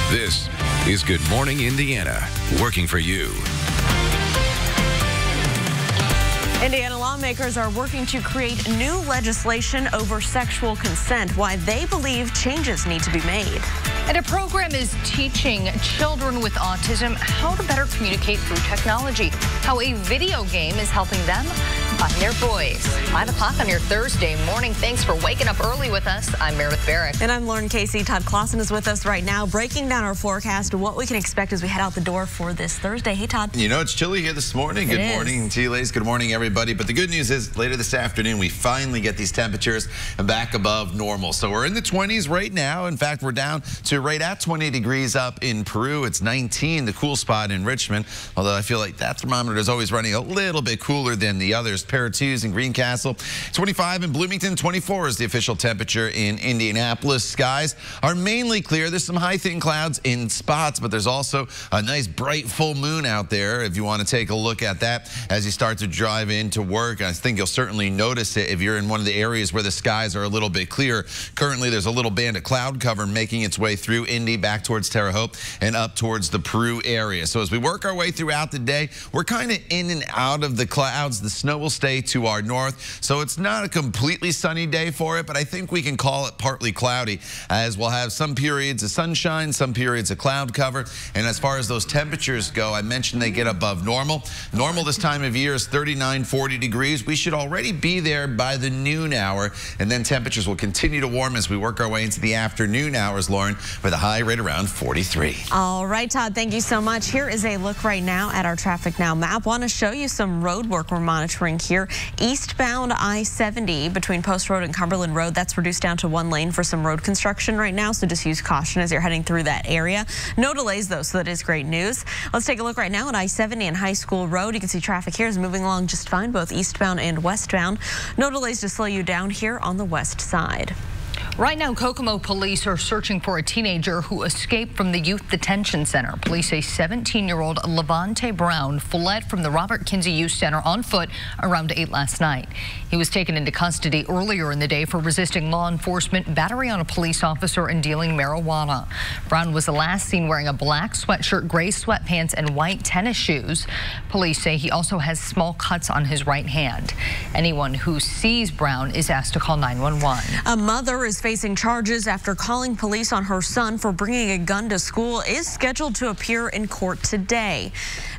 This is Good Morning Indiana, working for you. Indiana lawmakers are working to create new legislation over sexual consent, why they believe changes need to be made. And a program is teaching children with autism how to better communicate through technology, how a video game is helping them find their voice. 5 o'clock on your Thursday morning. Thanks for waking up early with us. I'm Meredith Barrick. And I'm Lauren Casey. Todd Clausen is with us right now, breaking down our forecast, what we can expect as we head out the door for this Thursday. Hey, Todd. You know, it's chilly here this morning. Good morning, T-Lays. Good morning, everybody. But the good news is later this afternoon, we finally get these temperatures back above normal. So we're in the 20s right now. In fact, we're down to right at 20 degrees up in Peru. It's 19, the cool spot in Richmond. Although I feel like that thermometer is always running a little bit cooler than the others. Paratus in Greencastle, 25 in Bloomington, 24 is the official temperature in Indianapolis. Skies are mainly clear. There's some high thin clouds in spots, but there's also a nice bright full moon out there if you want to take a look at that as you start to drive into work. I think you'll certainly notice it if you're in one of the areas where the skies are a little bit clear. Currently, there's a little band of cloud cover making its way through Indy back towards Terre Haute and up towards the Peru area. So as we work our way throughout the day, we're kind of in and out of the clouds. The snow will stay to our north, so it's not a completely sunny day for it, but I think we can call it partly cloudy, as we'll have some periods of sunshine, some periods of cloud cover. And as far as those temperatures go, I mentioned they get above normal. Normal this time of year is 39, 40 degrees. We should already be there by the noon hour, and then temperatures will continue to warm as we work our way into the afternoon hours, Lauren, with a high right around 43. All right, Todd, thank you so much. Here is a look right now at our Traffic Now map. Want to show you some road work we're monitoring here. Eastbound I-70 between Post Road and Cumberland Road, that's reduced down to one lane for some road construction right now, so just use caution as you're heading through that area. No delays, though, so that is great news. Let's take a look right now at I-70 and High School Road. You can see traffic here is moving along just fine, both eastbound and westbound. No delays to slow you down here on the west side. Right now, Kokomo police are searching for a teenager who escaped from the youth detention center. Police say 17-year-old Levante Brown fled from the Robert Kinsey Youth Center on foot around 8 last night. He was taken into custody earlier in the day for resisting law enforcement, battery on a police officer, and dealing marijuana. Brown was the last seen wearing a black sweatshirt, gray sweatpants, and white tennis shoes. Police say he also has small cuts on his right hand. Anyone who sees Brown is asked to call 911. A mother is facing charges after calling police on her son for bringing a gun to school, is scheduled to appear in court today.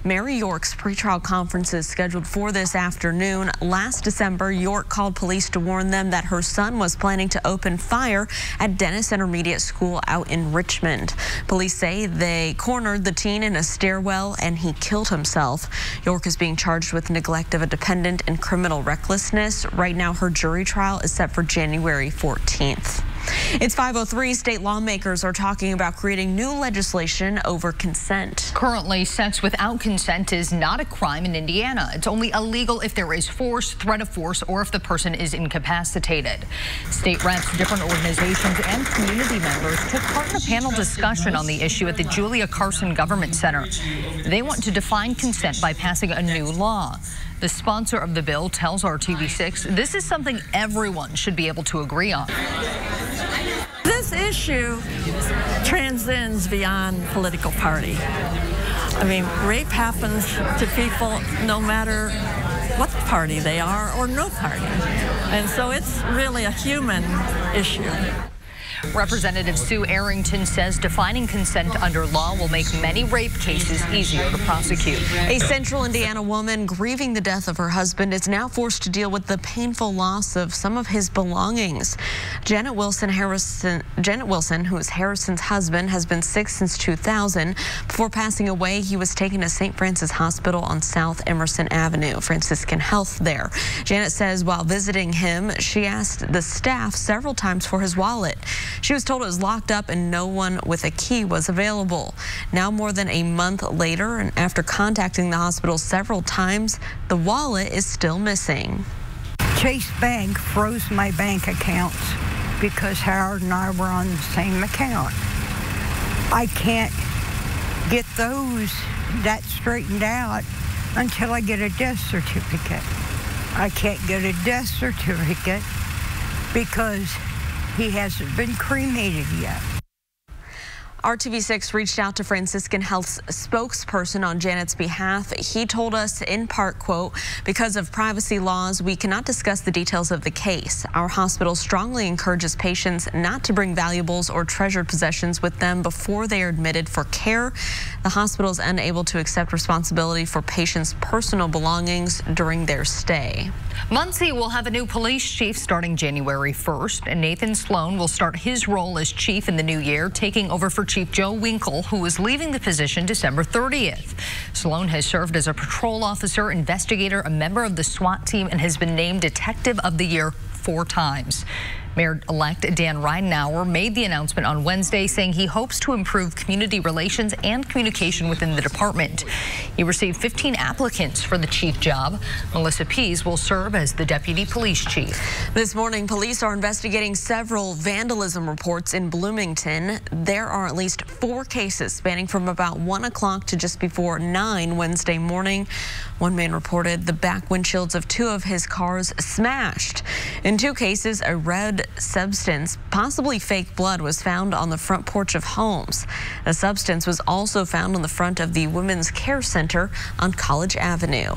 Mary York's pretrial conference is scheduled for this afternoon. Last December, York called police to warn them that her son was planning to open fire at Dennis Intermediate School out in Richmond. Police say they cornered the teen in a stairwell and he killed himself. York is being charged with neglect of a dependent and criminal recklessness. Right now, her jury trial is set for January 14th. It's 5:03. State lawmakers are talking about creating new legislation over consent. Currently, sex without consent is not a crime in Indiana. It's only illegal if there is force, threat of force, or if the person is incapacitated. State reps, different organizations, and community members took part in a panel discussion on the issue at the Julia Carson Government Center. They want to define consent by passing a new law. The sponsor of the bill tells RTV6 this is something everyone should be able to agree on. This issue transcends beyond political party. I mean, rape happens to people no matter what party they are or no party. And so it's really a human issue. Representative Sue Arrington says defining consent under law will make many rape cases easier to prosecute. A central Indiana woman grieving the death of her husband is now forced to deal with the painful loss of some of his belongings. Janet Wilson, who is Harrison's husband, has been sick since 2000. Before passing away, he was taken to St. Francis Hospital on South Emerson Avenue, Franciscan Health there. Janet says while visiting him, she asked the staff several times for his wallet. She was told it was locked up and no one with a key was available. Now, more than a month later, and after contacting the hospital several times, the wallet is still missing. Chase Bank froze my bank accounts because Howard and I were on the same account. I can't get that straightened out until I get a death certificate. I can't get a death certificate because he hasn't been cremated yet. RTV6 reached out to Franciscan Health's spokesperson on Janet's behalf. He told us in part, quote, because of privacy laws, we cannot discuss the details of the case. Our hospital strongly encourages patients not to bring valuables or treasured possessions with them before they are admitted for care. The hospital is unable to accept responsibility for patients' personal belongings during their stay. Muncie will have a new police chief starting January 1st, and Nathan Sloan will start his role as chief in the new year, taking over for Chief Joe Winkle, who is leaving the position December 30th. Sloan has served as a patrol officer, investigator, a member of the SWAT team, and has been named Detective of the Year 4 times. Mayor-elect Dan Ridenour made the announcement on Wednesday, saying he hopes to improve community relations and communication within the department. He received 15 applicants for the chief job. Melissa Pease will serve as the deputy police chief. This morning, police are investigating several vandalism reports in Bloomington. There are at least 4 cases spanning from about 1 o'clock to just before 9 Wednesday morning. One man reported the back windshields of 2 of his cars smashed. In 2 cases, a red substance, possibly fake blood, was found on the front porch of homes. The substance was also found on the front of the Women's Care Center on College Avenue.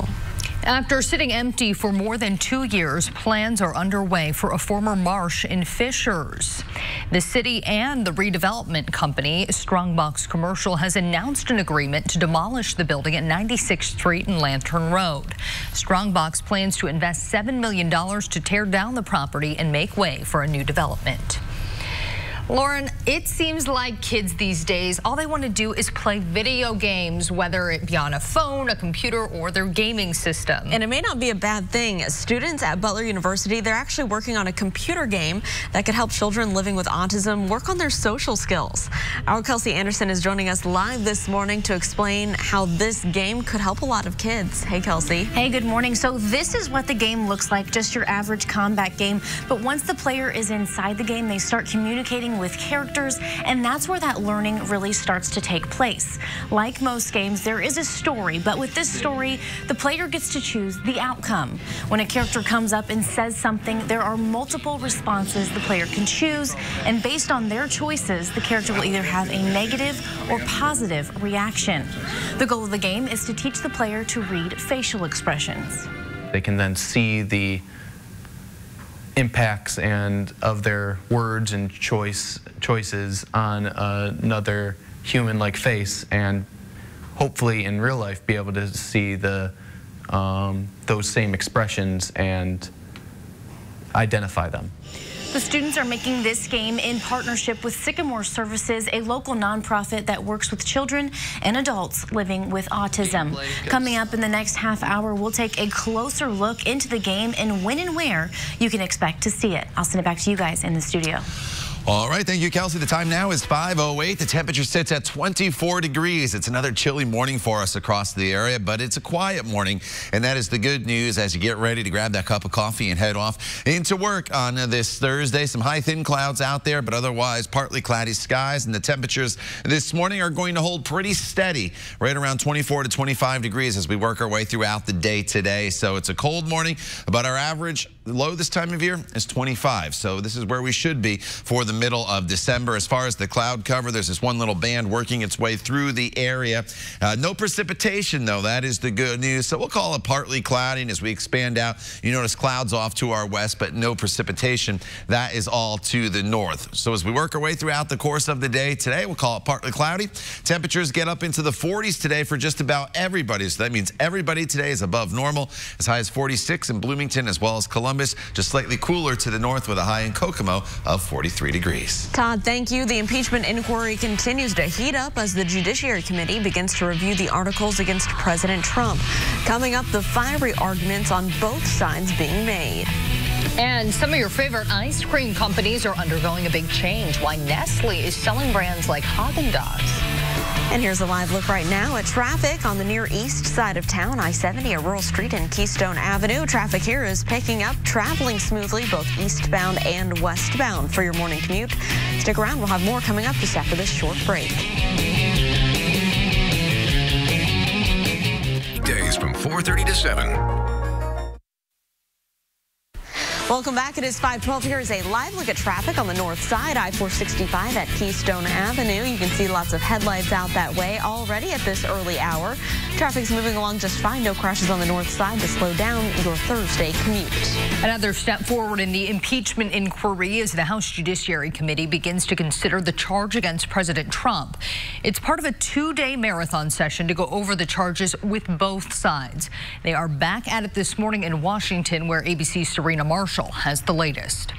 After sitting empty for more than 2 years, plans are underway for a former marsh in Fishers. The city and the redevelopment company, Strongbox Commercial, has announced an agreement to demolish the building at 96th Street and Lantern Road. Strongbox plans to invest $7 million to tear down the property and make way for a new development. Lauren, it seems like kids these days, all they want to do is play video games, whether it be on a phone, a computer, or their gaming system. And it may not be a bad thing. Students at Butler University, they're actually working on a computer game that could help children living with autism work on their social skills. Our Kelsey Anderson is joining us live this morning to explain how this game could help a lot of kids. Hey, Kelsey. Hey, good morning. So this is what the game looks like, just your average combat game. But once the player is inside the game, they start communicating with characters, and that's where that learning really starts to take place. Like most games, there is a story, but with this story, the player gets to choose the outcome. When a character comes up and says something, there are multiple responses the player can choose, and based on their choices, the character will either have a negative or positive reaction. The goal of the game is to teach the player to read facial expressions. They can then see the impacts and of their words and choices on another human-like face, and hopefully in real life be able to see the those same expressions and identify them. The students are making this game in partnership with Sycamore Services, a local nonprofit that works with children and adults living with autism. Coming up in the next half hour, we'll take a closer look into the game and when and where you can expect to see it. I'll send it back to you guys in the studio. All right, thank you, Kelsey. The time now is 5:08. The temperature sits at 24 degrees. It's another chilly morning for us across the area, but it's a quiet morning, and that is the good news as you get ready to grab that cup of coffee and head off into work on this Thursday. Some high, thin clouds out there, but otherwise partly cloudy skies, and the temperatures this morning are going to hold pretty steady, right around 24 to 25 degrees as we work our way throughout the day today. So it's a cold morning, but our average low this time of year is 25. So this is where we should be for the middle of December. As far as the cloud cover, there's this one little band working its way through the area. No precipitation, though. That is the good news. So we'll call it partly cloudy. And as we expand out, you notice clouds off to our west, but no precipitation. That is all to the north. So as we work our way throughout the course of the day today, we'll call it partly cloudy. Temperatures get up into the 40s today for just about everybody. So that means everybody today is above normal, as high as 46 in Bloomington as well as Columbus. Just slightly cooler to the north with a high in Kokomo of 43 degrees. Todd, thank you. The impeachment inquiry continues to heat up as the Judiciary Committee begins to review the articles against President Trump. Coming up, the fiery arguments on both sides being made. And some of your favorite ice cream companies are undergoing a big change. Why Nestle is selling brands like Haagen-Dazs. And here's a live look right now at traffic on the near east side of town, I-70 at Rural Street and Keystone Avenue. Traffic here is picking up, traveling smoothly, both eastbound and westbound for your morning commute. Stick around. We'll have more coming up just after this short break. Days from 4:30 to 7. Welcome back. It is 5:12. Here is a live look at traffic on the north side, I-465 at Keystone Avenue. You can see lots of headlights out that way already at this early hour. Traffic's moving along just fine. No crashes on the north side to slow down your Thursday commute. Another step forward in the impeachment inquiry as the House Judiciary Committee begins to consider the charge against President Trump. It's part of a two-day marathon session to go over the charges with both sides. They are back at it this morning in Washington, where ABC's Serena Marshall has the latest.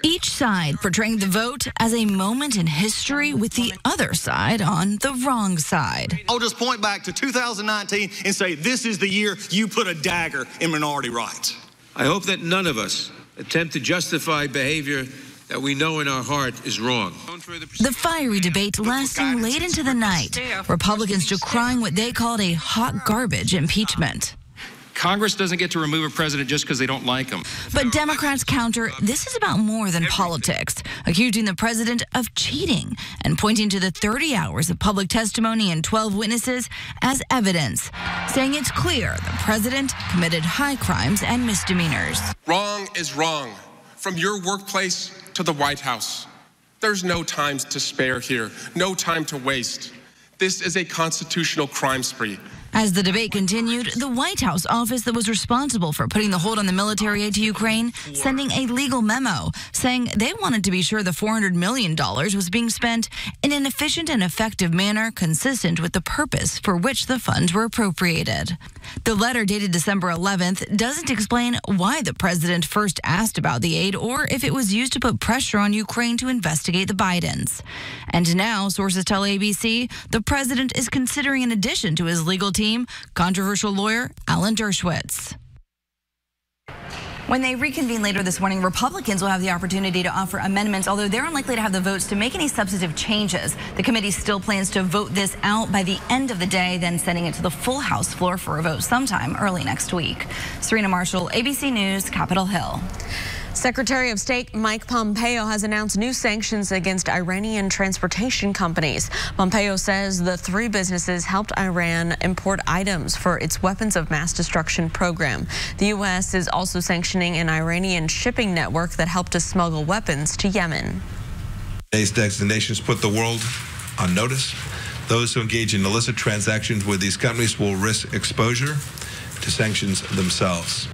Each side portraying the vote as a moment in history with the other side on the wrong side. I'll just point back to 2019 and say this is the year you put a dagger in minority rights. I hope that none of us attempt to justify behavior that we know in our heart is wrong. The fiery debate lasting late into the night, Republicans decrying what they called a hot garbage impeachment. Congress doesn't get to remove a president just because they don't like him. But Democrats counter this is about more than politics, accusing the president of cheating and pointing to the 30 hours of public testimony and 12 witnesses as evidence, saying it's clear the president committed high crimes and misdemeanors. Wrong is wrong. From your workplace to the White House. There's no time to spare here, no time to waste. This is a constitutional crime spree. As the debate continued, the White House office that was responsible for putting the hold on the military aid to Ukraine sending a legal memo saying they wanted to be sure the $400 million was being spent in an efficient and effective manner consistent with the purpose for which the funds were appropriated. The letter dated December 11th doesn't explain why the president first asked about the aid or if it was used to put pressure on Ukraine to investigate the Bidens. And now, sources tell ABC, the president is considering an addition to his legal team, controversial lawyer Alan Dershowitz. When they reconvene later this morning, Republicans will have the opportunity to offer amendments, although they're unlikely to have the votes to make any substantive changes. The committee still plans to vote this out by the end of the day, then sending it to the full House floor for a vote sometime early next week. Serena Marshall, ABC News, Capitol Hill. Secretary of State Mike Pompeo has announced new sanctions against Iranian transportation companies. Pompeo says the three businesses helped Iran import items for its weapons of mass destruction program. The U.S. is also sanctioning an Iranian shipping network that helped to smuggle weapons to Yemen. Today's designations put the world on notice. Those who engage in illicit transactions with these companies will risk exposure to sanctions themselves.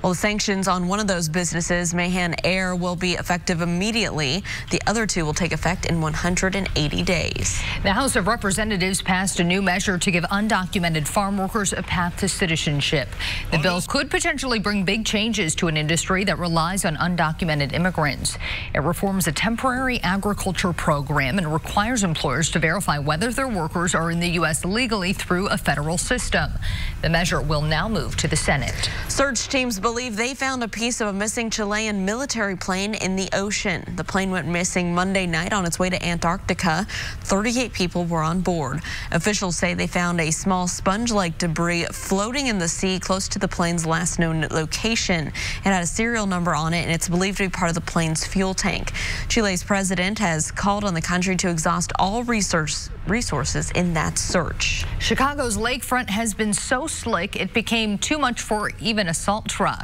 Well, the sanctions on one of those businesses, Mahan Air, will be effective immediately. The other two will take effect in 180 days. The House of Representatives passed a new measure to give undocumented farm workers a path to citizenship. The bill could potentially bring big changes to an industry that relies on undocumented immigrants. It reforms a temporary agriculture program and requires employers to verify whether their workers are in the U.S. legally through a federal system. The measure will now move to the Senate. Search teams believe they found a piece of a missing Chilean military plane in the ocean. The plane went missing Monday night on its way to Antarctica. 38 people were on board. Officials say they found a small sponge-like debris floating in the sea close to the plane's last known location. It had a serial number on it, and it's believed to be part of the plane's fuel tank. Chile's president has called on the country to exhaust all resources in that search. Chicago's lakefront has been so slick it became too much for even a salt truck.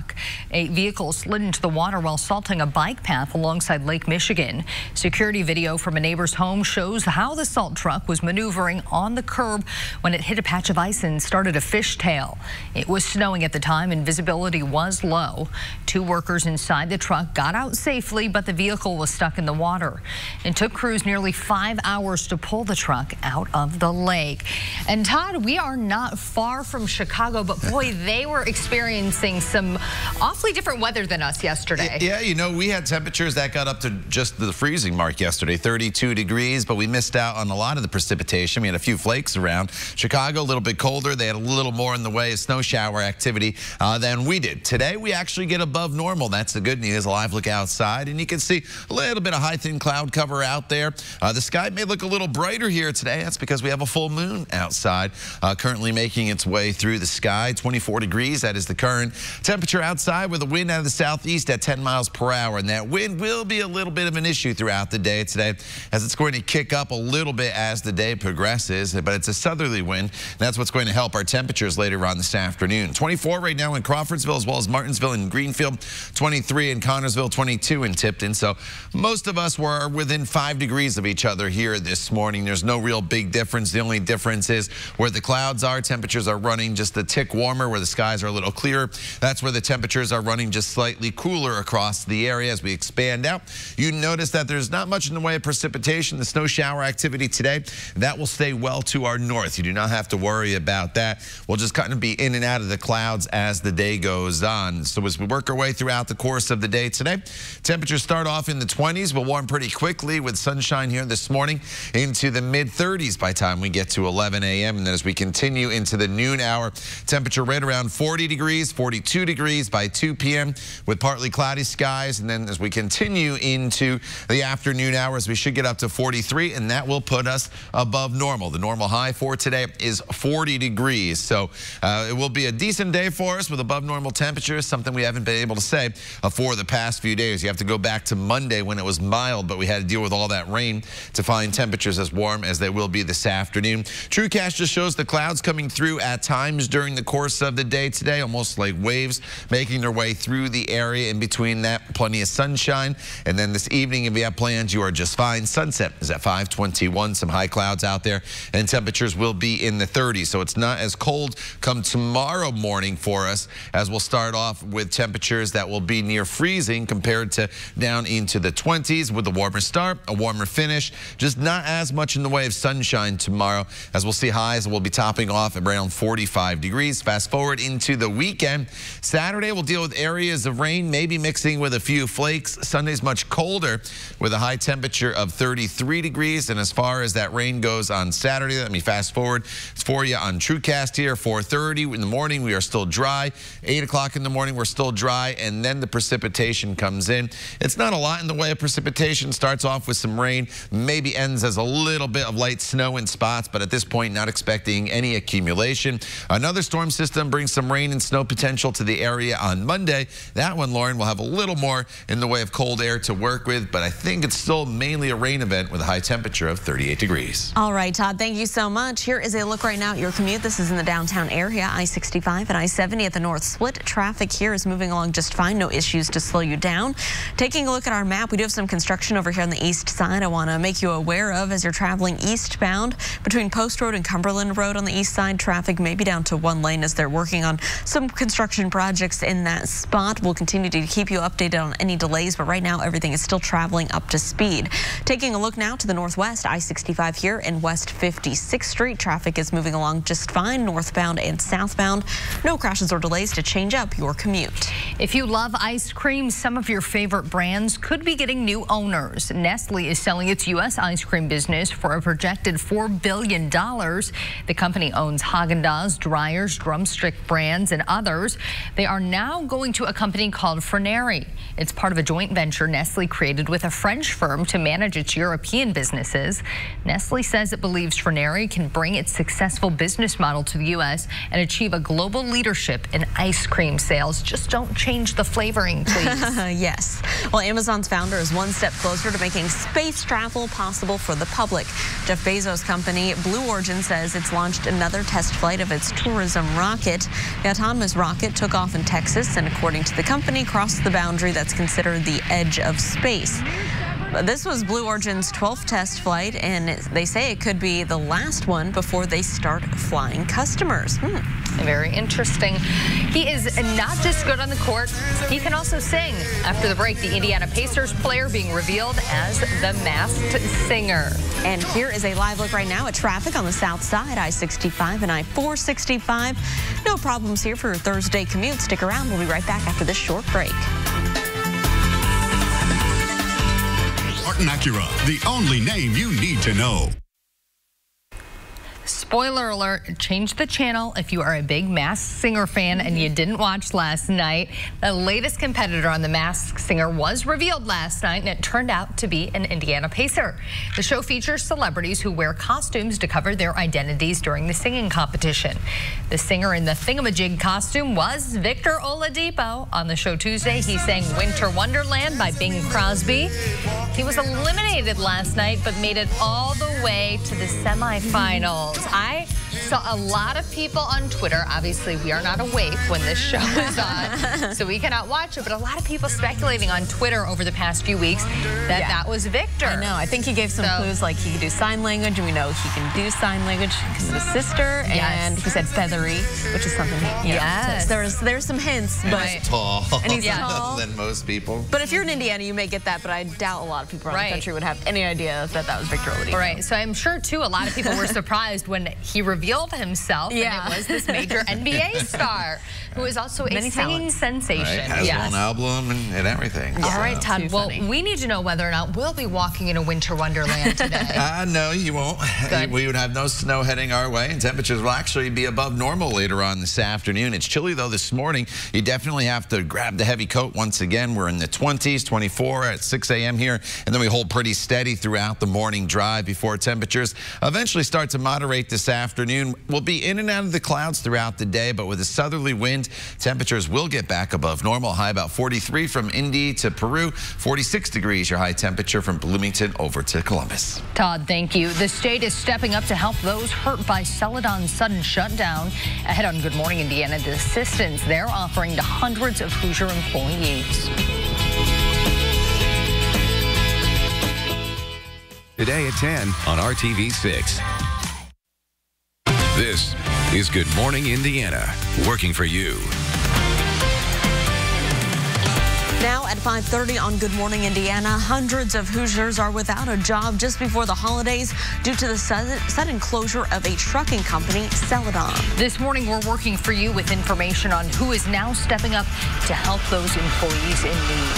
A vehicle slid into the water while salting a bike path alongside Lake Michigan. Security video from a neighbor's home shows how the salt truck was maneuvering on the curb when it hit a patch of ice and started a fishtail. It was snowing at the time and visibility was low. Two workers inside the truck got out safely, but the vehicle was stuck in the water. It took crews nearly 5 hours to pull the truck out of the lake. And Todd, we are not far from Chicago, but boy, they were experiencing some awfully different weather than us yesterday. Yeah, you know, we had temperatures that got up to just the freezing mark yesterday, 32 degrees, but we missed out on a lot of the precipitation. We had a few flakes around. Chicago, a little bit colder. They had a little more in the way of snow shower activity than we did. Today, we actually get above normal. That's the good news. A live look outside, and you can see a little bit of high, thin cloud cover out there. The sky may look a little brighter here today. That's because we have a full moon outside, currently making its way through the sky. 24 degrees, that is the current temperature. temperature outside with a wind out of the southeast at 10 miles per hour. And that wind will be a little bit of an issue throughout the day today, as it's going to kick up a little bit as the day progresses. But it's a southerly wind. And that's what's going to help our temperatures later on this afternoon. 24 right now in Crawfordsville, as well as Martinsville and Greenfield. 23 in Connorsville, 22 in Tipton. So most of us were within 5 degrees of each other here this morning. There's no real big difference. The only difference is where the clouds are, temperatures are running just a tick warmer. Where the skies are a little clearer, that's where the temperatures are running just slightly cooler across the area. As we expand out, you notice that there's not much in the way of precipitation. The snow shower activity today, that will stay well to our north. You do not have to worry about that. We'll just kind of be in and out of the clouds as the day goes on. So as we work our way throughout the course of the day today, temperatures start off in the 20s. We'll warm pretty quickly with sunshine here this morning into the mid-30s by the time we get to 11 a.m. And then as we continue into the noon hour, temperature right around 40 degrees, 42 degrees by 2 p.m. with partly cloudy skies. And then as we continue into the afternoon hours, we should get up to 43, and that will put us above normal. The normal high for today is 40 degrees. So it will be a decent day for us with above normal temperatures, something we haven't been able to say for the past few days. You have to go back to Monday when it was mild, but we had to deal with all that rain to find temperatures as warm as they will be this afternoon. TrueCast just shows the clouds coming through at times during the course of the day today, almost like waves making their way through the area. In between that, plenty of sunshine. And then this evening, if you have plans, you are just fine. Sunset is at 5:21. Some high clouds out there, and temperatures will be in the 30s. So it's not as cold come tomorrow morning for us, as we'll start off with temperatures that will be near freezing compared to down into the 20s with a warmer start, a warmer finish. Just not as much in the way of sunshine tomorrow, as we'll see highs will be topping off at around 45 degrees. Fast forward into the weekend. Saturday we'll deal with areas of rain, maybe mixing with a few flakes. Sunday's much colder with a high temperature of 33 degrees. And as far as that rain goes on Saturday, let me fast forward for you on TrueCast here. 4:30 in the morning, we are still dry. 8 o'clock in the morning, we're still dry. And then the precipitation comes in. It's not a lot in the way of precipitation. Starts off with some rain, maybe ends as a little bit of light snow in spots, but at this point, not expecting any accumulation. Another storm system brings some rain and snow potential to the area on Monday. That one, Lauren, will have a little more in the way of cold air to work with, but I think it's still mainly a rain event with a high temperature of 38 degrees. All right, Todd, thank you so much. Here is a look right now at your commute. This is in the downtown area, I-65 and I-70 at the north split. Traffic here is moving along just fine. No issues to slow you down. Taking a look at our map, we do have some construction over here on the east side I want to make you aware of as you're traveling eastbound between Post Road and Cumberland Road on the east side. Traffic may be down to 1 lane as they're working on some construction projects in that spot. We'll continue to keep you updated on any delays, but right now everything is still traveling up to speed. Taking a look now to the northwest, I-65 here in West 56th Street. Traffic is moving along just fine, northbound and southbound. No crashes or delays to change up your commute. If you love ice cream, some of your favorite brands could be getting new owners. Nestle is selling its U.S. ice cream business for a projected $4 billion. The company owns Haagen-Dazs, Dreyer's, Drumstick brands, and others. They are now going to a company called Frenary. It's part of a joint venture Nestle created with a French firm to manage its European businesses. Nestle says it believes Frenary can bring its successful business model to the U.S. and achieve a global leadership in ice cream sales. Just don't change the flavoring, please. Yes. Well, Amazon's founder is one step closer to making space travel possible for the public. Jeff Bezos' company, Blue Origin, says it's launched another test flight of its tourism rocket. The autonomous rocket took off in Texas and, according to the company, crossed the boundary that's considered the edge of space. This was Blue Origin's 12th test flight, and they say it could be the last one before they start flying customers. Very interesting. He is not just good on the court, he can also sing. After the break, the Indiana Pacers player being revealed as the Masked Singer. And here is a live look right now at traffic on the south side, I-65 and I-465. No problems here for your Thursday commute. Stick around. We'll be right back after this short break. Acura, the only name you need to know. spoiler alert, change the channel if you are a big Masked Singer fan and you didn't watch last night. The latest competitor on the Masked Singer was revealed last night, and it turned out to be an Indiana Pacer. The show features celebrities who wear costumes to cover their identities during the singing competition. The singer in the thingamajig costume was Victor Oladipo. On the show Tuesday, he sang Winter Wonderland by Bing Crosby. He was eliminated last night, but made it all the way to the semifinals. I saw a lot of people on Twitter. Obviously, we are not awake when this show is on, so we cannot watch it, but a lot of people speculating on Twitter over the past few weeks that that was Victor. I know. I think he gave some clues, like he could do sign language, and we know he can do sign language because of his sister, and he said feathery, which is something, so there's some hints. But he's tall. And he's tall. Than most people. But if you're in Indiana, you may get that, but I doubt a lot of people around the country would have any idea that that was Victor Oladipo. Right, so I'm sure, too, a lot of people were surprised when he revealed himself, and it was this major NBA star who is also a singing sensation. Right, has an album and everything. All right, Todd, well, we need to know whether or not we'll be walking in a winter wonderland today. No, you won't. We would have no snow heading our way, and temperatures will actually be above normal later on this afternoon. It's chilly, though, this morning. You definitely have to grab the heavy coat once again. We're in the 20s, 24 at 6 a.m. here, and then we hold pretty steady throughout the morning drive before temperatures eventually start to moderate this afternoon. We'll be in and out of the clouds throughout the day, but with a southerly wind, temperatures will get back above normal. High about 43 from Indy to Peru, 46 degrees your high temperature from Bloomington over to Columbus. Todd, thank you. The state is stepping up to help those hurt by Celadon's sudden shutdown. Ahead on Good Morning Indiana, the assistance they're offering to hundreds of Hoosier employees. Today at 10 on RTV6. This is Good Morning Indiana, working for you. Now at 5:30 on Good Morning Indiana, hundreds of Hoosiers are without a job just before the holidays due to the sudden closure of a trucking company, Celadon. This morning, we're working for you with information on who is now stepping up to help those employees in need.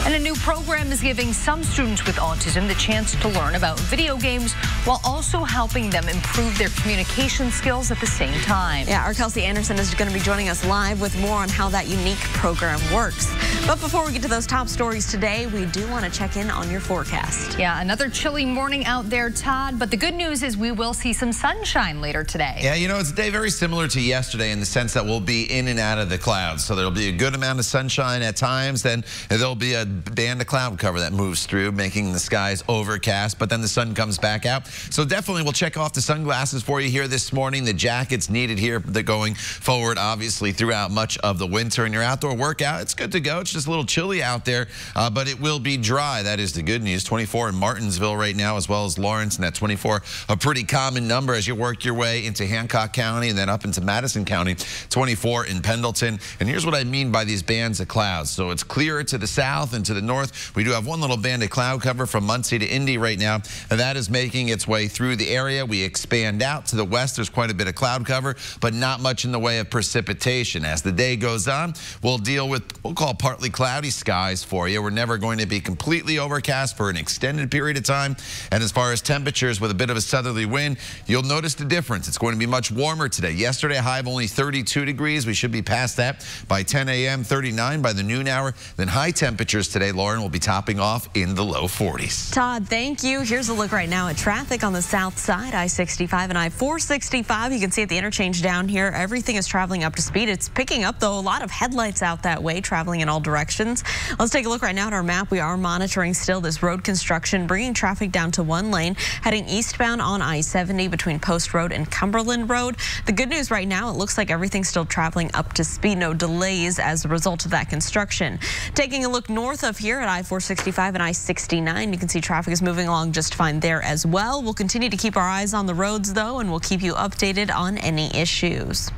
And a new program is giving some students with autism the chance to learn about video games while also helping them improve their communication skills at the same time. Yeah, our Kelsey Anderson is going to be joining us live with more on how that unique program works. But before we get to those top stories today, we do want to check in on your forecast. Yeah, another chilly morning out there, Todd, but the good news is we will see some sunshine later today. Yeah, you know, it's a day very similar to yesterday in the sense that we'll be in and out of the clouds. So there'll be a good amount of sunshine at times, then there'll be a band of cloud cover that moves through, making the skies overcast, but then the sun comes back out. So definitely we'll check off the sunglasses for you here this morning. The jackets needed here. They're going forward, obviously, throughout much of the winter. And your outdoor workout, it's good to go. It's just a little chilly out there, but it will be dry. That is the good news. 24 in Martinsville right now, as well as Lawrence, and that 24, a pretty common number as you work your way into Hancock County and then up into Madison County. 24 in Pendleton. And here's what I mean by these bands of clouds. So it's clearer to the south and to the north. We do have one little band of cloud cover from Muncie to Indy right now, and that is making its way through the area. We expand out to the west. There's quite a bit of cloud cover, but not much in the way of precipitation. As the day goes on, we'll deal with, we'll call partly cloudy skies for you. We're never going to be completely overcast for an extended period of time. And as far as temperatures with a bit of a southerly wind, you'll notice the difference. It's going to be much warmer today. Yesterday, a high of only 32 degrees. We should be past that by 10 a.m., 39 by the noon hour. Then high temperatures today, Lauren, will be topping off in the low 40s. Todd, thank you. Here's a look right now at traffic on the south side, I-65 and I-465. You can see at the interchange down here, everything is traveling up to speed. It's picking up, though, a lot of headlights out that way, traveling in all directions. Let's take a look right now at our map. We are monitoring still this road construction, bringing traffic down to one lane, heading eastbound on I-70 between Post Road and Cumberland Road. The good news right now, it looks like everything's still traveling up to speed. No delays as a result of that construction. Taking a look north of here at I-465 and I-69, you can see traffic is moving along just fine there as well. We'll continue to keep our eyes on the roads, though, and we'll keep you updated on any issues.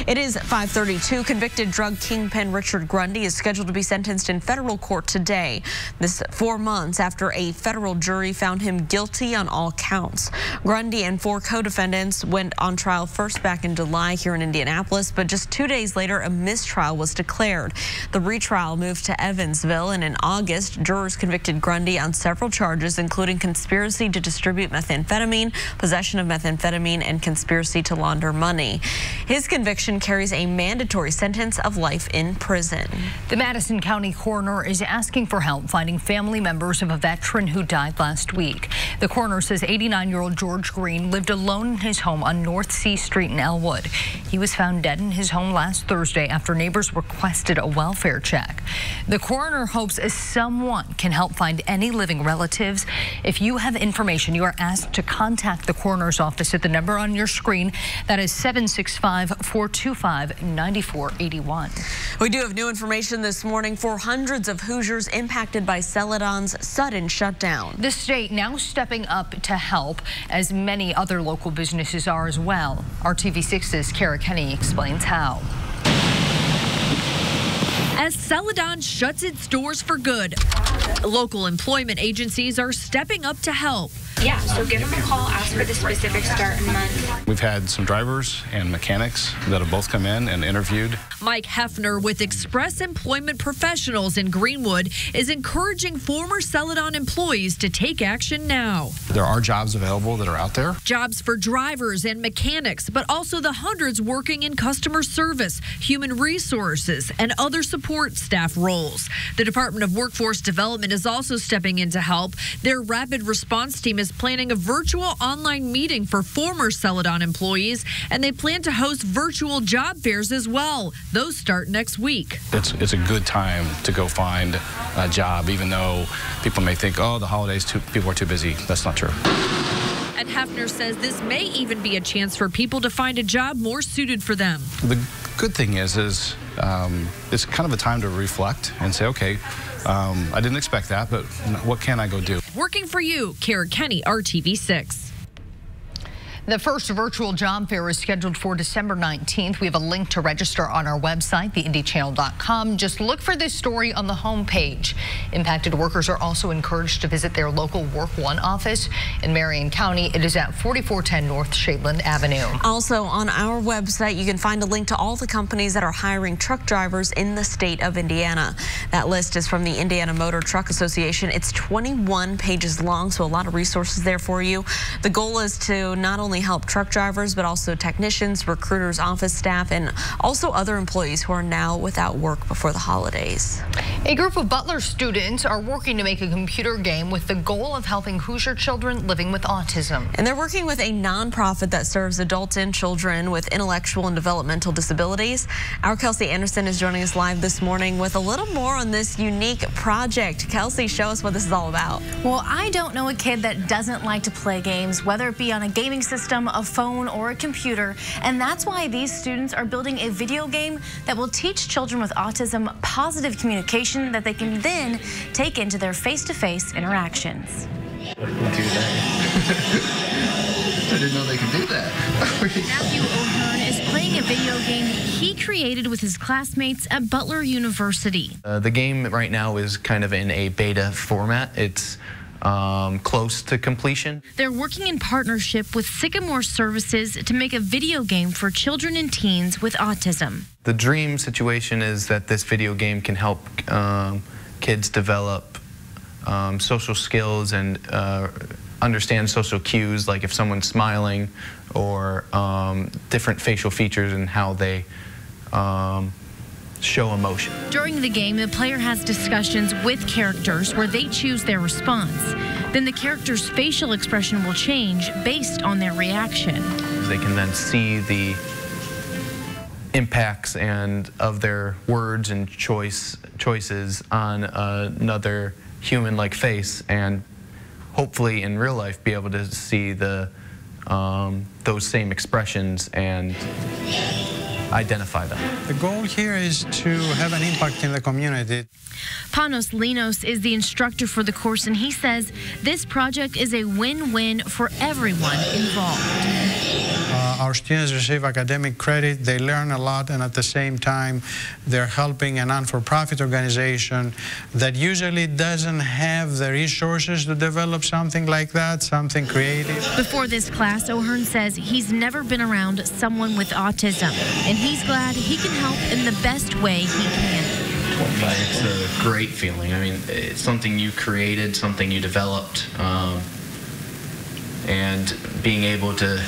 It is 5:32. Convicted drug kingpin Richard Grundy is scheduled to be sentenced in federal court today. This 4 months after a federal jury found him guilty on all counts. Grundy and 4 co-defendants went on trial first back in July here in Indianapolis, but just 2 days later, a mistrial was declared. The retrial moved to Evansville, and in August, jurors convicted Grundy on several charges, including conspiracy to distribute methamphetamine, possession of methamphetamine, and conspiracy to launder money. His conviction carries a mandatory sentence of life in prison. The Madison County coroner is asking for help finding family members of a veteran who died last week. The coroner says 89-year-old George Green lived alone in his home on North C Street in Elwood. He was found dead in his home last Thursday after neighbors requested a welfare check. The coroner hopes someone can help find any living relatives. If you have information, you are asked to contact the coroner's office at the number on your screen. That is 765-425-9481. We do have new information this morning for hundreds of Hoosiers impacted by Celadon's sudden shutdown. The state now stepping up to help, as many other local businesses are as well. Our TV6's Kara Kenny explains how. As Celadon shuts its doors for good, local employment agencies are stepping up to help. Yeah, so give them a call, ask for the specific start and month. We've had some drivers and mechanics that have both come in and interviewed. Mike Hefner with Express Employment Professionals in Greenwood is encouraging former Celadon employees to take action now. There are jobs available that are out there. Jobs for drivers and mechanics, but also the hundreds working in customer service, human resources, and other support staff roles. The Department of Workforce Development is also stepping in to help. Their rapid response team is planning a virtual online meeting for former Celadon employees, and they plan to host virtual job fairs as well. Those start next week. It's a good time to go find a job, even though people may think, oh, the holidays, people are too busy. That's not true. And Hefner says this may even be a chance for people to find a job more suited for them. The good thing is it's kind of a time to reflect and say, okay, I didn't expect that, but what can I go do? Working for you, Kara Kenny, RTV6. The first virtual job fair is scheduled for December 19th. We have a link to register on our website, theindychannel.com. Just look for this story on the homepage. Impacted workers are also encouraged to visit their local Work One office in Marion County. It is at 4410 North Shadeland Avenue. Also on our website, you can find a link to all the companies that are hiring truck drivers in the state of Indiana. That list is from the Indiana Motor Truck Association. It's 21 pages long, so a lot of resources there for you. The goal is to not only help truck drivers, but also technicians, recruiters, office staff, and also other employees who are now without work before the holidays. A group of Butler students are working to make a computer game with the goal of helping Hoosier children living with autism. And they're working with a nonprofit that serves adults and children with intellectual and developmental disabilities. Our Kelsey Anderson is joining us live this morning with a little more on this unique project. Kelsey, show us what this is all about. Well, I don't know a kid that doesn't like to play games, whether it be on a gaming system, a phone, or a computer, and that's why these students are building a video game that will teach children with autism positive communication that they can then take into their face-to-face interactions. I didn't know they could do that. Matthew O'Hearn is playing a video game he created with his classmates at Butler University. The game right now is kind of in a beta format. It's close to completion. They're working in partnership with Sycamore Services to make a video game for children and teens with autism. The dream situation is that this video game can help kids develop social skills and understand social cues, like if someone's smiling, or different facial features and how they show emotion. During the game, the player has discussions with characters where they choose their response. Then the character's facial expression will change based on their reaction. They can then see the impacts of their words and choices on another human-like face, and hopefully in real life be able to see those same expressions and identify them. The goal here is to have an impact in the community. Panos Linos is the instructor for the course, and he says this project is a win-win for everyone involved. Our students receive academic credit, they learn a lot, and at the same time, they're helping a non-for-profit organization that usually doesn't have the resources to develop something like that, something creative. Before this class, O'Hearn says he's never been around someone with autism, and he's glad he can help in the best way he can. It's a great feeling. I mean, it's something you created, something you developed, and being able to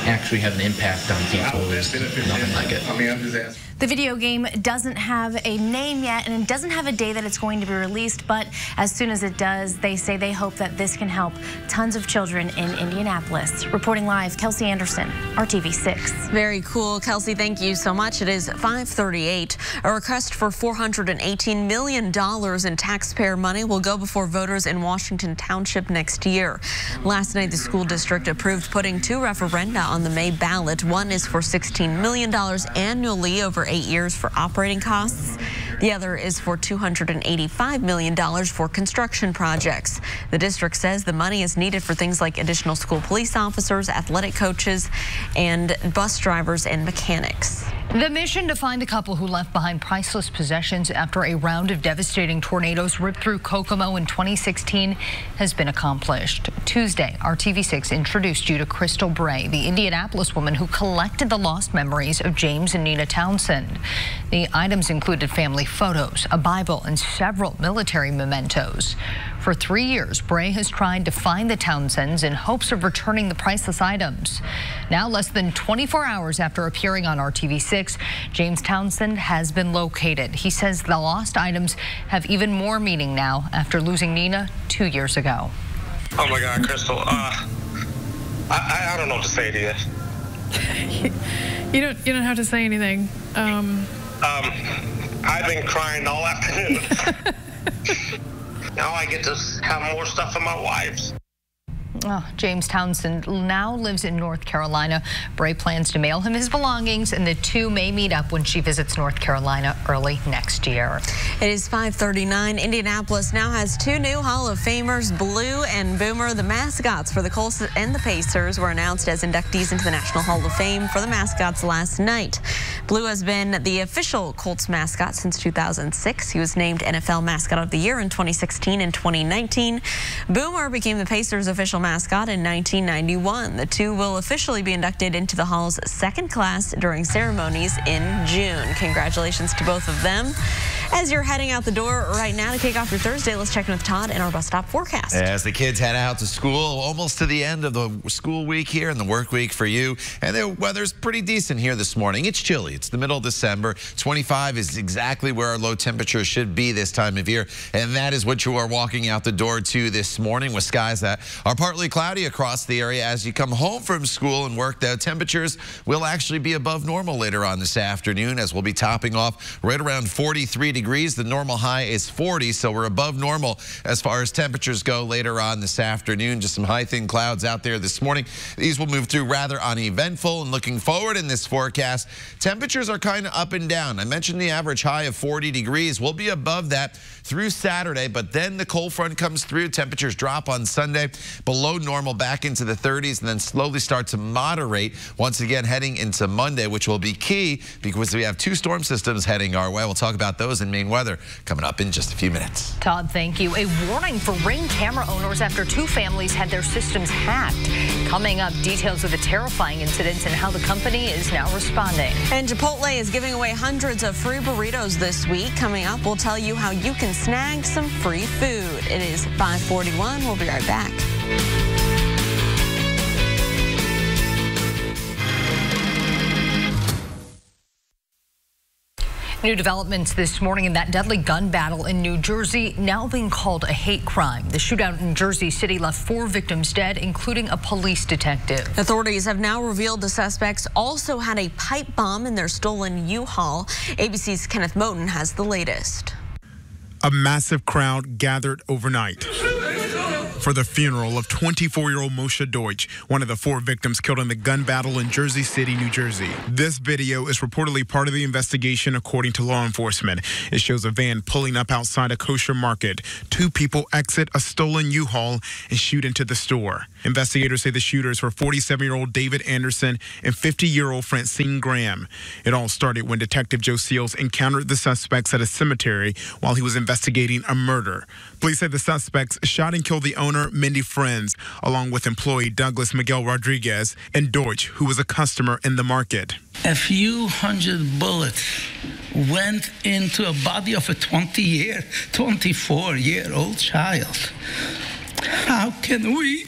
actually have an impact on people is nothing like it. The video game doesn't have a name yet, and it doesn't have a day that it's going to be released, but as soon as it does, they say they hope that this can help tons of children in Indianapolis. Reporting live, Kelsey Anderson, RTV6. Very cool. Kelsey, thank you so much. It is 5:38. A request for $418 million in taxpayer money will go before voters in Washington Township next year. Last night, the school district approved putting 2 referenda on the May ballot. One is for $16 million annually over 8 years for operating costs. The other is for $285 million for construction projects. The district says the money is needed for things like additional school police officers, athletic coaches, and bus drivers and mechanics. The mission to find a couple who left behind priceless possessions after a round of devastating tornadoes ripped through Kokomo in 2016 has been accomplished. Tuesday, RTV6 introduced you to Crystal Bray, the Indianapolis woman who collected the lost memories of James and Nina Townsend. The items included family photos, a Bible, and several military mementos. For 3 years, Bray has tried to find the Townsends in hopes of returning the priceless items. Now, less than 24 hours after appearing on RTV6, James Townsend has been located. He says the lost items have even more meaning now after losing Nina 2 years ago. Oh my God, Crystal, I don't know what to say to you. You don't have to say anything. I've been crying all afternoon. Now I get to have more stuff in my wife's. James Townsend now lives in North Carolina. Bray plans to mail him his belongings, and the two may meet up when she visits North Carolina early next year. It is 5:39. Indianapolis now has 2 new Hall of Famers, Blue and Boomer. The mascots for the Colts and the Pacers were announced as inductees into the National Hall of Fame for the mascots last night. Blue has been the official Colts mascot since 2006. He was named NFL Mascot of the Year in 2016 and 2019. Boomer became the Pacers' official mascot in 1991. The two will officially be inducted into the Hall's second class during ceremonies in June. Congratulations to both of them. As you're heading out the door right now to kick off your Thursday, let's check in with Todd in our bus stop forecast. As the kids head out to school, almost to the end of the school week here and the work week for you. And the weather's pretty decent here this morning. It's chilly. It's the middle of December. 25 is exactly where our low temperature should be this time of year. And that is what you are walking out the door to this morning, with skies that are partly cloudy across the area. As you come home from school and work, the temperatures will actually be above normal later on this afternoon, as we'll be topping off right around 43 degrees. The normal high is 40, so we're above normal as far as temperatures go later on this afternoon. Just some high thin clouds out there this morning. These will move through rather uneventful. And looking forward in this forecast, temperatures are kind of up and down. I mentioned the average high of 40 degrees. We'll be above that through Saturday, but then the cold front comes through. Temperatures drop on Sunday below normal, back into the 30s, and then slowly start to moderate once again heading into Monday, which will be key because we have 2 storm systems heading our way. We'll talk about those in Maine weather coming up in just a few minutes. Todd, thank you. A warning for Ring camera owners after 2 families had their systems hacked. Coming up, details of the terrifying incidents and how the company is now responding. And Chipotle is giving away hundreds of free burritos this week. Coming up, we'll tell you how you can snag some free food. It is 5:41. We'll be right back. New developments this morning in that deadly gun battle in New Jersey, now being called a hate crime. The shootout in Jersey City left 4 victims dead, including a police detective. Authorities have now revealed the suspects also had a pipe bomb in their stolen U-Haul. ABC's Kenneth Moten has the latest. A massive crowd gathered overnight for the funeral of 24-year-old Moshe Deutsch, one of the 4 victims killed in the gun battle in Jersey City, New Jersey. This video is reportedly part of the investigation, according to law enforcement. It shows a van pulling up outside a kosher market. 2 people exit a stolen U-Haul and shoot into the store. Investigators say the shooters were 47-year-old David Anderson and 50-year-old Francine Graham. It all started when Detective Joe Seals encountered the suspects at a cemetery while he was investigating a murder. Police say the suspects shot and killed the owner, Mindy Friends, along with employee Douglas Miguel Rodriguez and Deutsch, who was a customer in the market. A few hundred bullets went into a body of a 24-year-old child. How can we,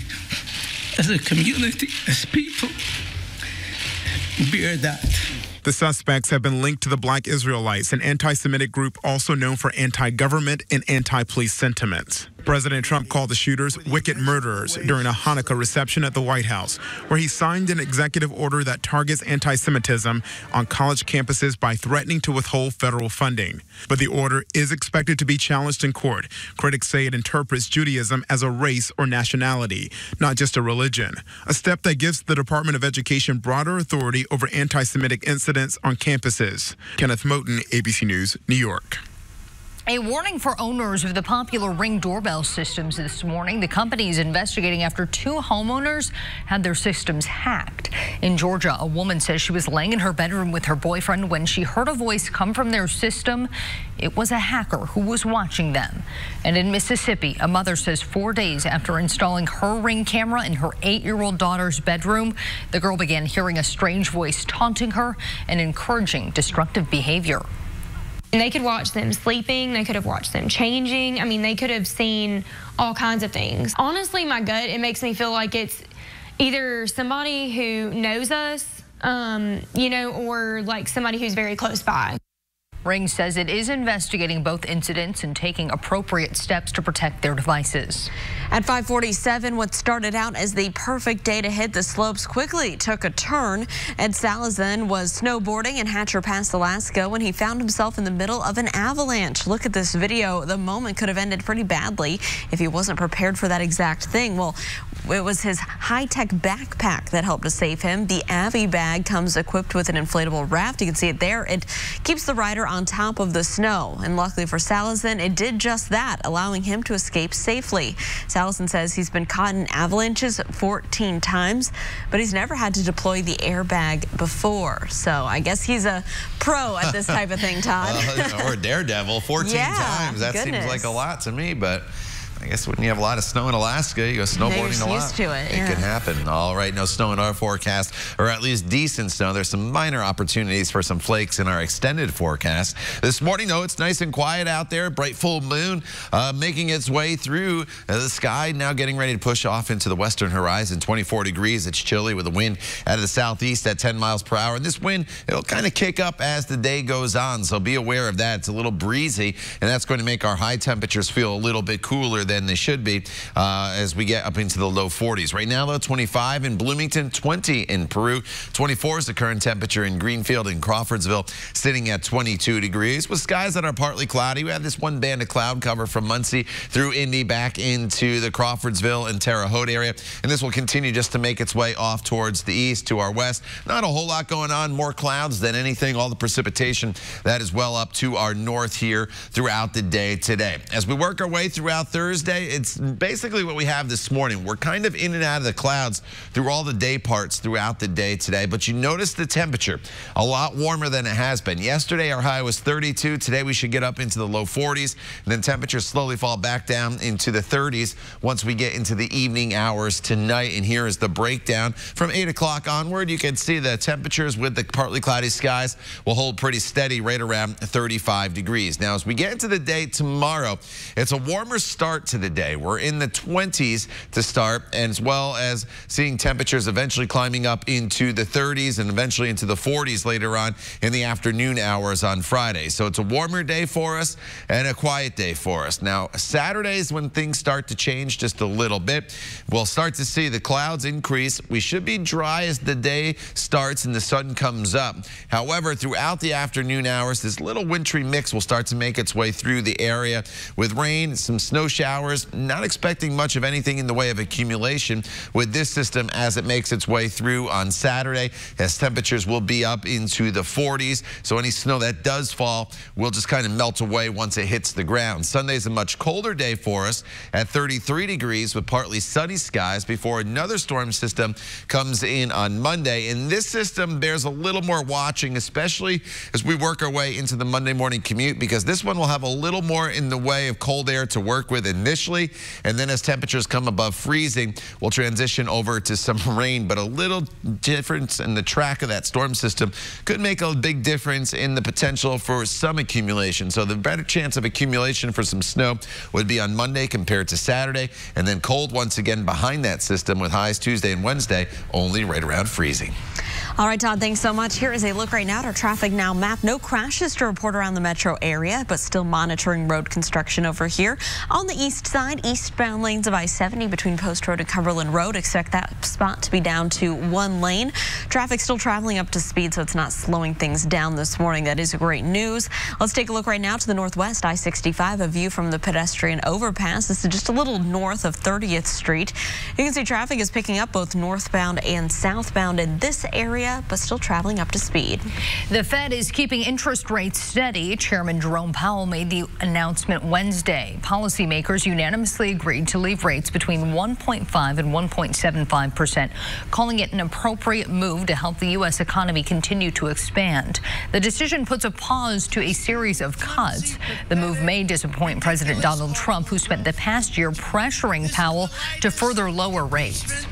as a community, as people, bear that? The suspects have been linked to the Black Israelites, an anti-Semitic group also known for anti-government and anti-police sentiments. President Trump called the shooters wicked murderers during a Hanukkah reception at the White House, where he signed an executive order that targets anti-Semitism on college campuses by threatening to withhold federal funding. But the order is expected to be challenged in court. Critics say it interprets Judaism as a race or nationality, not just a religion, a step that gives the Department of Education broader authority over anti-Semitic incidents on campuses. Kenneth Moten, ABC News, New York. A warning for owners of the popular Ring doorbell systems this morning. The company is investigating after 2 homeowners had their systems hacked. In Georgia, a woman says she was laying in her bedroom with her boyfriend when she heard a voice come from their system. It was a hacker who was watching them. And in Mississippi, a mother says 4 days after installing her Ring camera in her 8-year-old daughter's bedroom, the girl began hearing a strange voice taunting her and encouraging destructive behavior. And they could watch them sleeping, they could have watched them changing. I mean, they could have seen all kinds of things. Honestly, my gut, it makes me feel like it's either somebody who knows us, you know, or like somebody who's very close by. Ring says it is investigating both incidents and taking appropriate steps to protect their devices. At 5:47, what started out as the perfect day to hit the slopes quickly took a turn. Ed Salazan was snowboarding in Hatcher Pass, Alaska, when he found himself in the middle of an avalanche. Look at this video. The moment could have ended pretty badly if he wasn't prepared for that exact thing. Well, it was his high-tech backpack that helped to save him. The Avi bag comes equipped with an inflatable raft. You can see it there. It keeps the rider on top of the snow. And luckily for Salazan, it did just that, allowing him to escape safely. Salazan says he's been caught in avalanches 14 times, but he's never had to deploy the airbag before. So I guess he's a pro at this type of thing, Todd. Or a daredevil 14 times. That seems like a lot to me, but I guess when you have a lot of snow in Alaska, you go snowboarding a lot. Used to it, It can happen. All right, no snow in our forecast, or at least decent snow. There's some minor opportunities for some flakes in our extended forecast. This morning, though, it's nice and quiet out there. Bright full moon making its way through the sky, now getting ready to push off into the western horizon. 24 degrees. It's chilly with a wind out of the southeast at 10 miles per hour. And this wind, it'll kind of kick up as the day goes on, so be aware of that. It's a little breezy, and that's going to make our high temperatures feel a little bit cooler than they should be as we get up into the low 40s. Right now, though, 25 in Bloomington, 20 in Peru. 24 is the current temperature in Greenfield and Crawfordsville, sitting at 22 degrees with skies that are partly cloudy. We have this one band of cloud cover from Muncie through Indy back into the Crawfordsville and Terre Haute area, and this will continue just to make its way off towards the east to our west. Not a whole lot going on, more clouds than anything. All the precipitation that is well up to our north here throughout the day today. As we work our way throughout Thursday, it's basically what we have this morning. We're kind of in and out of the clouds through all the day parts throughout the day today, but you notice the temperature a lot warmer than it has been. Yesterday, our high was 32. Today, we should get up into the low 40s, and then temperatures slowly fall back down into the 30s once we get into the evening hours tonight. And here is the breakdown. From 8 o'clock onward, you can see the temperatures with the partly cloudy skies will hold pretty steady right around 35 degrees. Now, as we get into the day tomorrow, it's a warmer start to the day. We're in the 20s to start, as well as seeing temperatures eventually climbing up into the 30s and eventually into the 40s later on in the afternoon hours on Friday. So it's a warmer day for us and a quiet day for us. Now, Saturdays when things start to change just a little bit, we'll start to see the clouds increase. We should be dry as the day starts and the sun comes up. However, throughout the afternoon hours, this little wintry mix will start to make its way through the area with rain, some snow showers hours. Not expecting much of anything in the way of accumulation with this system as it makes its way through on Saturday, as temperatures will be up into the 40s. So any snow that does fall will just kind of melt away once it hits the ground. Sunday's a much colder day for us at 33 degrees with partly sunny skies before another storm system comes in on Monday. And this system bears a little more watching, especially as we work our way into the Monday morning commute, because this one will have a little more in the way of cold air to work with initially. And then as temperatures come above freezing, we'll transition over to some rain. But a little difference in the track of that storm system could make a big difference in the potential for some accumulation. So the better chance of accumulation for some snow would be on Monday compared to Saturday. And then cold once again behind that system with highs Tuesday and Wednesday only right around freezing. All right, Todd, thanks so much. Here is a look right now at our traffic now map. No crashes to report around the metro area, but still monitoring road construction over here. On the east side, eastbound lanes of I-70 between Post Road and Cumberland Road. Expect that spot to be down to 1 lane. Traffic still traveling up to speed, so it's not slowing things down this morning. That is great news. Let's take a look right now to the northwest, I-65, a view from the pedestrian overpass. This is just a little north of 30th Street. You can see traffic is picking up both northbound and southbound in this area, but still traveling up to speed. The Fed is keeping interest rates steady. Chairman Jerome Powell made the announcement Wednesday. Policymakers unanimously agreed to leave rates between 1.5 and 1.75%, calling it an appropriate move to help the U.S. economy continue to expand. The decision puts a pause to a series of cuts. The move may disappoint President Donald Trump, who spent the past year pressuring Powell to further lower rates.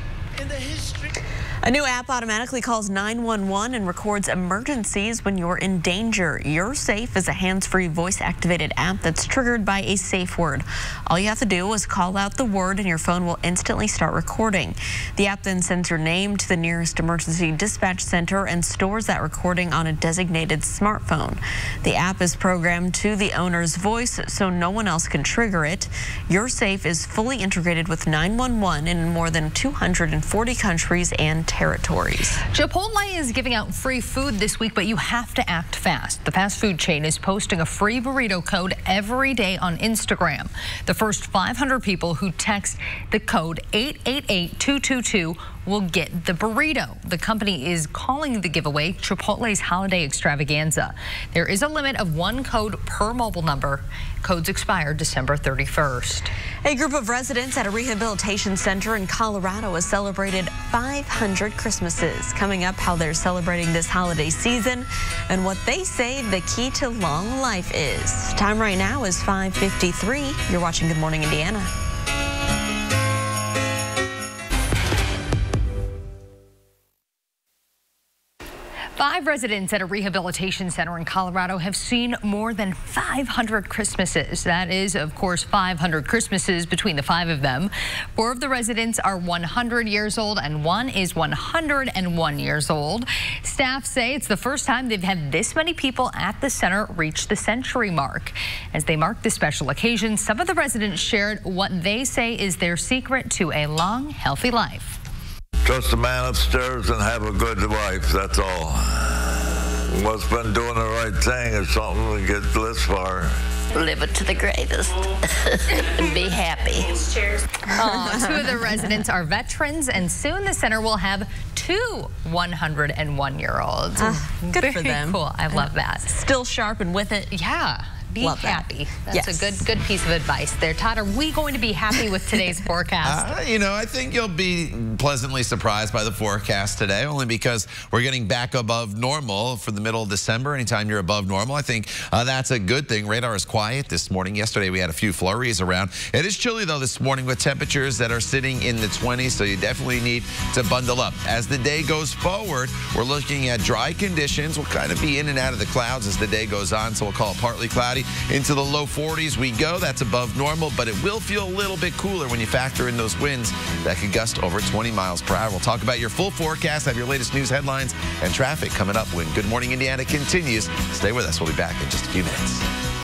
A new app automatically calls 911 and records emergencies when you're in danger. You're Safe is a hands-free voice-activated app that's triggered by a safe word. All you have to do is call out the word and your phone will instantly start recording. The app then sends your name to the nearest emergency dispatch center and stores that recording on a designated smartphone. The app is programmed to the owner's voice so no one else can trigger it. You're Safe is fully integrated with 911 in more than 240 countries and territories. Chipotle is giving out free food this week, but you have to act fast. The fast food chain is posting a free burrito code every day on Instagram. The first 500 people who text the code 888-222 will get the burrito. The company is calling the giveaway Chipotle's Holiday Extravaganza. There is a limit of 1 code per mobile number. Codes expire December 31st. A group of residents at a rehabilitation center in Colorado has celebrated 500 Christmases. Coming up, how they're celebrating this holiday season and what they say the key to long life is. Time right now is 5:53. You're watching Good Morning Indiana. 5 residents at a rehabilitation center in Colorado have seen more than 500 Christmases. That is, of course, 500 Christmases between the 5 of them. 4 of the residents are 100 years old and 1 is 101 years old. Staff say it's the first time they've had this many people at the center reach the century mark. As they mark this special occasion, some of the residents shared what they say is their secret to a long, healthy life. Trust the man upstairs and have a good wife, that's all. What's been doing the right thing is something to get this far. Live it to the greatest and be happy. Cheers. 2 of the residents are veterans, and soon the center will have 2 101-year-olds. Good for them. Cool. I love that. Still sharp and with it. Yeah. Be Love happy. That. That's yes. a good piece of advice there. Todd, are we going to be happy with today's forecast? You know, I think you'll be pleasantly surprised by the forecast today, only because we're getting back above normal for the middle of December. Anytime you're above normal, I think that's a good thing. Radar is quiet this morning. Yesterday, we had a few flurries around. It is chilly, though, this morning with temperatures that are sitting in the 20s, so you definitely need to bundle up. As the day goes forward, we're looking at dry conditions. We'll kind of be in and out of the clouds as the day goes on, so we'll call it partly cloudy. Into the low 40s we go. That's above normal, but it will feel a little bit cooler when you factor in those winds that could gust over 20 miles per hour. We'll talk about your full forecast, have your latest news headlines and traffic coming up when Good Morning Indiana continues. Stay with us. We'll be back in just a few minutes.